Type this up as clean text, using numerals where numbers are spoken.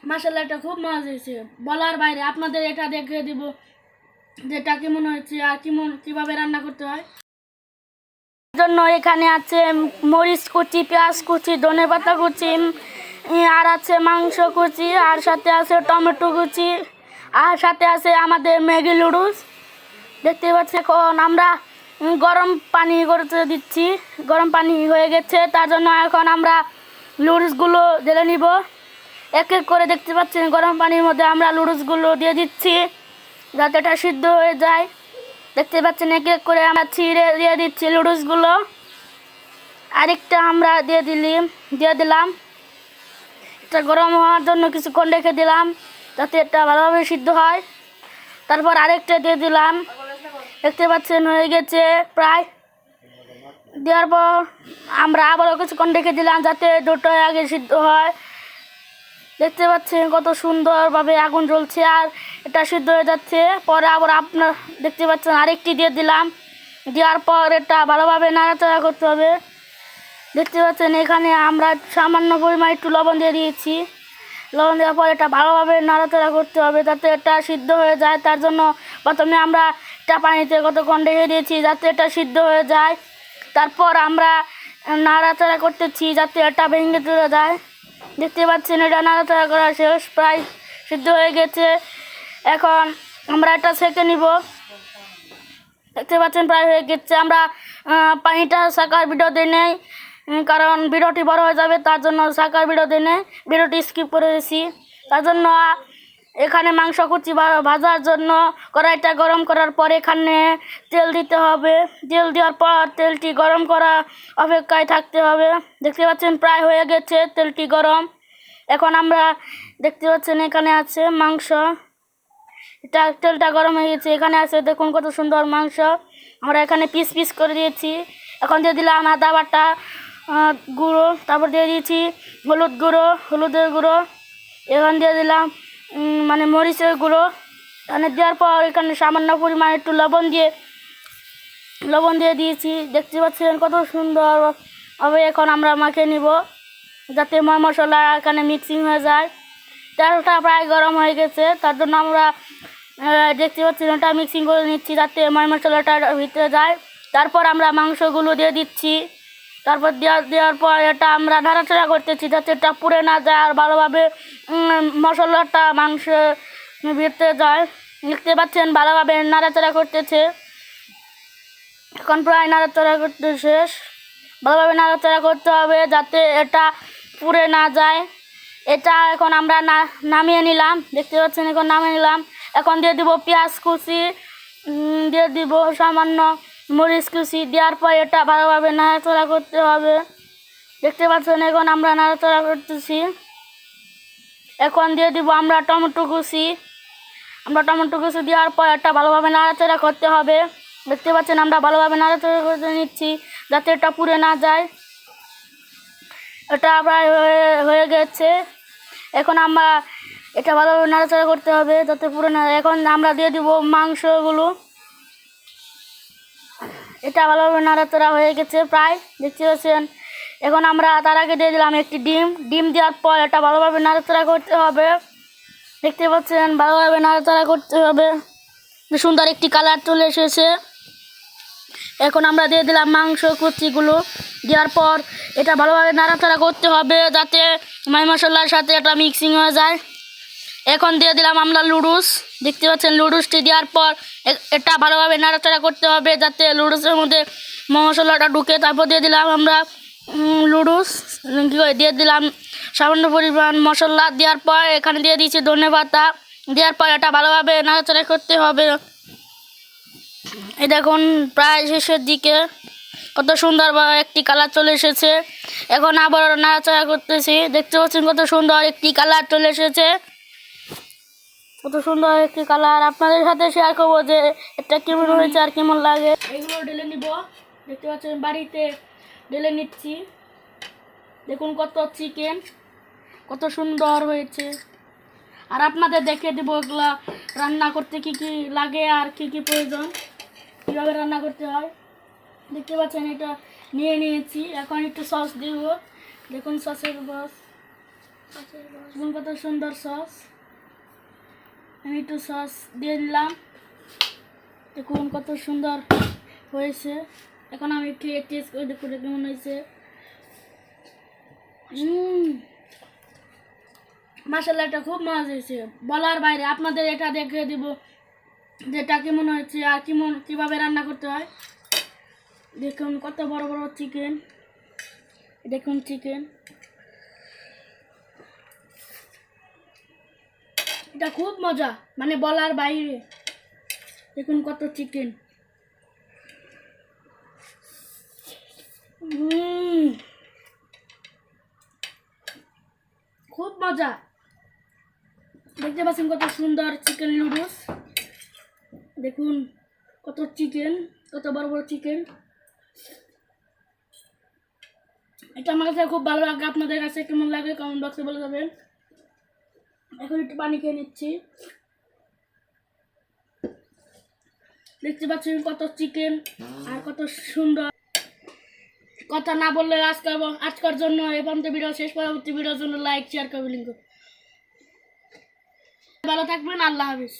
মাশাআল্লাহ, এটা খুব মজা হয়েছে, বলার বাইরে। আপনাদের এটা দেখিয়ে দিব যেটা কেমন হয়েছে আর কিভাবে রান্না করতে হয়। জন্য এখানে আছে মরিচ কুচি, পেঁয়াজ কুচি, ধনেপাতা কুচি, আর আছে মাংস কুচি, আর সাথে আছে টমেটো কুচি, আর সাথে আছে আমাদের ম্যাগি নুডলস। দেখতে পাচ্ছি এখন আমরা গরম পানি করতে দিচ্ছি। গরম পানি হয়ে গেছে, তার জন্য এখন আমরা নুডলসগুলো ঢেলে নিব। এক এক করে দেখতে পাচ্ছেন গরম পানির মধ্যে আমরা নুডলসগুলো দিয়ে দিচ্ছি যাতে এটা সিদ্ধ হয়ে যায়। দেখতে পাচ্ছেন এক এক করে আমরা ছিঁড়ে দিয়ে দিচ্ছি নুডলসগুলো। আরেকটা আমরা দিয়ে দিলাম। এটা গরম হওয়ার জন্য কিছুক্ষণ রেখে দিলাম যাতে এটা ভালোভাবে সিদ্ধ হয়। তারপর আরেকটা দিয়ে দিলাম। দেখতে পাচ্ছেন হয়ে গেছে প্রায়। দেওয়ার পর আমরা আবারও কিছুক্ষণ রেখে দিলাম যাতে দুটো আগে সিদ্ধ হয়। দেখতে পাচ্ছেন কত সুন্দরভাবে আগুন জ্বলছে আর এটা সিদ্ধ হয়ে যাচ্ছে। পরে আবার আপনার দেখতে পাচ্ছেন আরেকটি দিয়ে দিলাম। দেওয়ার পর এটা ভালোভাবে নাড়াচাড়া করতে হবে। দেখতে পাচ্ছেন এখানে আমরা সামান্য পরিমাণ একটু লবণ দিয়ে দিয়েছি। লবণ দেওয়ার পর এটা ভালোভাবে নাড়াচাড়া করতে হবে যাতে এটা সিদ্ধ হয়ে যায়। তার জন্য প্রথমে আমরা এটা পানিতে কতক্ষণ রেখে দিয়েছি যাতে এটা সিদ্ধ হয়ে যায়। তারপর আমরা নাড়াচাড়া করতেছি যাতে এটা ভেঙে চলে যায়। দেখতে পাচ্ছেন এটা নাড়াচাড়া করা শেষ, প্রায় সিদ্ধ হয়ে গেছে। এখন আমরা এটা ছেঁকে নিব। দেখতে পাচ্ছেন প্রায় হয়ে গেছে। আমরা পানিটা ছাকার ভিডিওতে নেই, কারণ ভিডিওটি বড় হয়ে যাবে, তার জন্য ছাকার ভিডিওতে নেই, ভিডিওটি স্কিপ করে দিয়েছি। তার জন্য এখানে মাংস কুচি ভাজার জন্য কড়াইটা গরম করার পর এখানে তেল দিতে হবে। তেল দেওয়ার পর তেলটি গরম করা অপেক্ষায় থাকতে হবে। দেখতে পাচ্ছেন প্রায় হয়ে গেছে তেলটি গরম। এখন আমরা দেখতে পাচ্ছেন এখানে আছে মাংস। এটা তেলটা গরম হয়ে গেছে, এখানে আছে দেখুন কত সুন্দর মাংস। আমরা এখানে পিস পিস করে দিয়েছি। এখন দিয়ে দিলাম আদা বাটা গুঁড়ো, তারপর দিয়ে দিয়েছি হলুদের গুঁড়ো। এখন দিয়ে দিলাম মরিচের গুঁড়ো। এখানে দেওয়ার পর এখানে সামান্য পরিমাণ একটু লবণ দিয়ে দিয়েছি। দেখতে পাচ্ছেন কত সুন্দরভাবে এখন আমরা মাখিয়ে নিব যাতে মশলা এখানে মিক্সিং হয়ে যায়। তেলটা প্রায় গরম হয়ে গেছে, তার জন্য আমরা দেখতে পাচ্ছেন ওটা মিক্সিং করে নিচ্ছি যাতে মশলাটা ভিতরে যায়। তারপর আমরা মাংসগুলো দিয়ে দিচ্ছি। তারপর দেওয়ার পর এটা আমরা নাড়াচাড়া করতেছি যাতে এটা পুড়ে না যায় আর ভালোভাবে মশলাটা মাংসের ভিতরে যায়। দেখতে পাচ্ছেন ভালোভাবে নাড়াচাড়া করতেছে। এখন প্রায় নাড়াচাড়া করতে শেষ। ভালোভাবে নাড়াচাড়া করতে হবে যাতে এটা পুড়ে না যায়। এটা এখন আমরা নামিয়ে নিলাম। দেখতে পাচ্ছেন এখন নামিয়ে নিলাম। এখন দিয়ে দিব পেঁয়াজ কুচি, দিয়ে দিব সামান্য মরিচ কুচি। দেওয়ার পর এটা ভালোভাবে নাড়াচাড়া করতে হবে। দেখতে পাচ্ছেন এখন আমরা নাড়াচাড়া করতেছি। এখন দিয়ে দিব আমরা টমেটো কুচি। দেওয়ার পর এটা ভালোভাবে নাড়াচাড়া করতে হবে। দেখতে পাচ্ছেন আমরা ভালোভাবে নাড়াচাড়া করে নিচ্ছি যাতে এটা পুড়ে না যায়। এটা প্রায় হয়ে গেছে। এখন আমরা এটা ভালোভাবে নাড়াচাড়া করতে হবে যাতে পুরো না। এখন আমরা দিয়ে দিব মাংসগুলো। এটা ভালোভাবে নাড়াচাড়া হয়ে গেছে প্রায়, দেখতে পাচ্ছেন। এখন আমরা তার আগে দিয়ে দিলাম একটি ডিম দেওয়ার পর এটা ভালোভাবে নাড়াচাড়া করতে হবে। দেখতে পাচ্ছেন ভালোভাবে নাড়াচাড়া করতে হবে। সুন্দর একটি কালার চলে এসেছে। এখন আমরা দিয়ে দিলাম মাংস কুচিগুলো। দেওয়ার পর এটা ভালোভাবে নাড়াচাড়া করতে হবে যাতে মশলার সাথে এটা মিক্সিং হয়ে যায়। এখন দিয়ে দিলাম আমরা নুডলস। দেখতে পাচ্ছেন নুডলসটি দেওয়ার পর এটা ভালোভাবে নাড়াচাড়া করতে হবে যাতে নুডলসের মধ্যে মশলাটা ঢুকে। তারপর দিয়ে দিলাম আমরা নুডলস, দিয়ে দিলাম সামান্য পরিমাণ মশলা। দেওয়ার পর এখানে দিয়ে দিয়েছি ধনেপাতা। দেওয়ার পর এটা ভালোভাবে নাড়াচাড়া করতে হবে। এই দেখুন প্রায় শেষের দিকে কত সুন্দরভাবে একটি কালার চলে এসেছে। এখন আবার নাড়াচাড়া করতেছি। দেখতে পাচ্ছেন কত সুন্দর একটি কালার চলে এসেছে। কত সুন্দর একটি কালার আপনাদের সাথে শেয়ার করবো যে এটা কেমন হয়েছে আর কেমন লাগে। এগুলো ঢেলে নিব। দেখতে পাচ্ছেন বাড়িতে ঢেলে নিচ্ছি। দেখুন কত চিকেন, কত সুন্দর হয়েছে। আর আপনাদের দেখে দেবো এগুলা রান্না করতে কি কি লাগে আর কি কি প্রয়োজন, কীভাবে রান্না করতে হয়। দেখতে পাচ্ছেন এটা নিয়ে নিয়েছি। এখন একটু সস দিব। দেখুন সসের বস, দেখুন কত সুন্দর সস। আমি একটু সস দিয়ে দিলাম, দেখুন কত সুন্দর হয়েছে। এখন আমি খেয়ে টেস্ট করে দেখুন কেমন হয়েছে। মাশাআল্লাহ, এটা খুব মজা হয়েছে, বলার বাইরে। আপনাদের এটা দেখে দিব যেটা কেমন হয়েছে আর কিভাবে রান্না করতে হয়। দেখুন কত বড় বড় চিকেন, দেখুন চিকেন, এটা খুব মজা, মানে বলার বাইরে। দেখুন কত চিকেন, খুব মজা। দেখতে পাচ্ছেন কত সুন্দর চিকেন নুডলস। দেখুন কত চিকেন, কত বড় বড় চিকেন। এটা আমার কাছে খুব ভালো লাগে। আপনাদের কাছে কেমন লাগে কমেন্ট বক্সে বলে যাবেন। এখন একটু পানি খেয়ে নিচ্ছি। দেখতে পাচ্ছেন কত চিকেন আর কত সুন্দর। কথা না বললে আজকের জন্য এই পর্যন্ত ভিডিও শেষ। পরবর্তী ভিডিওর জন্য লাইক শেয়ার করবেন। ভালো থাকবেন, আল্লাহ হাফিজ।